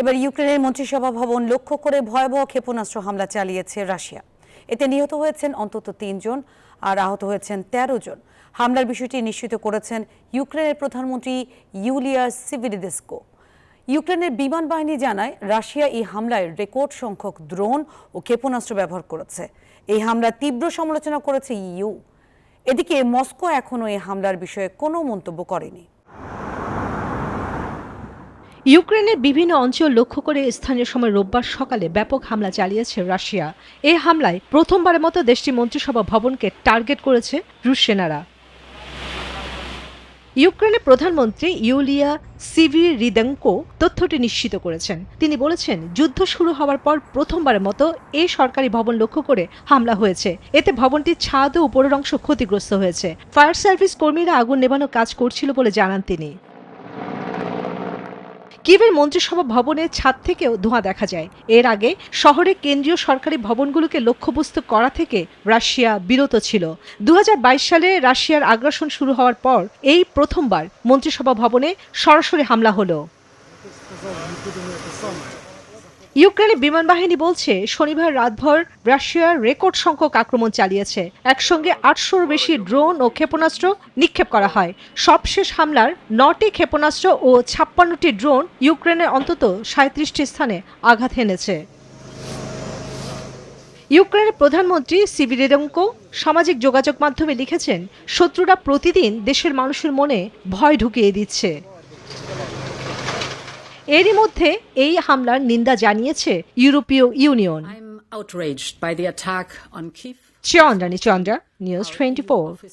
এবার ইউক্রেনের মন্ত্রিসভা ভবন লক্ষ্য করে ভয়াবহ ক্ষেপণাস্ত্র হামলা চালিয়েছে রাশিয়া। এতে নিহত হয়েছেন অন্তত ৩ জন আর আহত হয়েছেন ১৩ জন। হামলার বিষয়টি নিশ্চিত করেছেন ইউক্রেনের প্রধানমন্ত্রী ইউলিয়া সিভিরিদেস্কো। ইউক্রেনের বিমান বাহিনী জানায় রাশিয়া এই হামলায় রেকর্ড সংখ্যক ড্রোন ও ক্ষেপণাস্ত্র ব্যবহার করেছে। এই হামলার তীব্র সমালোচনা করেছে ইইউ। এদিকে মস্কো এখনও এই হামলার বিষয়ে কোনো মন্তব্য করেনি। ইউক্রেনের বিভিন্ন অঞ্চল লক্ষ্য করে স্থানীয় সময় রোববার সকালে ব্যাপক হামলা চালিয়েছে রাশিয়া। এই হামলায় প্রথমবারের মতো দেশটির মন্ত্রিসভা ভবনকে টার্গেট করেছে রুশ সেনারা। ইউক্রেনের প্রধানমন্ত্রী ইউলিয়া সিভিরিদেঙ্কো তথ্যটি নিশ্চিত করেছেন। তিনি বলেছেন, যুদ্ধ শুরু হওয়ার পর প্রথমবারের মতো এই সরকারি ভবন লক্ষ্য করে হামলা হয়েছে। এতে ভবনটির ছাদ ও উপরের অংশ ক্ষতিগ্রস্ত হয়েছে। ফায়ার সার্ভিস কর্মীরা আগুন নেভানোর কাজ করছিল বলে জানান তিনি। কিয়েভের মন্ত্রিসভা ভবনের ছাদ থেকেও ধোঁয়া দেখা যায়। এর আগে শহরের কেন্দ্রীয় সরকারি ভবনগুলোকে লক্ষ্যবস্তু করা থেকে রাশিয়া বিরত ছিল। ২০২২ সালে রাশিয়ার আগ্রাসন শুরু হওয়ার পর এই প্রথমবার মন্ত্রিসভা ভবনে সরাসরি হামলা হলো। ইউক্রেনের বিমান বাহিনী বলছে, শনিবার রাতভর রাশিয়ার রেকর্ড সংখ্যক আক্রমণ চালিয়েছে। একসঙ্গে ৮০০-র বেশি ড্রোন ও ক্ষেপণাস্ত্র নিক্ষেপ করা হয়। সবশেষ হামলার ৯টি ক্ষেপণাস্ত্র ও ৫৬টি ড্রোন ইউক্রেনের অন্তত ৩৭টি স্থানে আঘাত হেনেছে। ইউক্রেনের প্রধানমন্ত্রী সিভিরিদেঙ্কো সামাজিক যোগাযোগ মাধ্যমে লিখেছেন, শত্রুরা প্রতিদিন দেশের মানুষের মনে ভয় ঢুকিয়ে দিচ্ছে। এরই মধ্যে এই হামলার নিন্দা জানিয়েছে ইউরোপীয় ইউনিয়ন। চন্দ্রানী চন্দ্রা, নিউজ 24।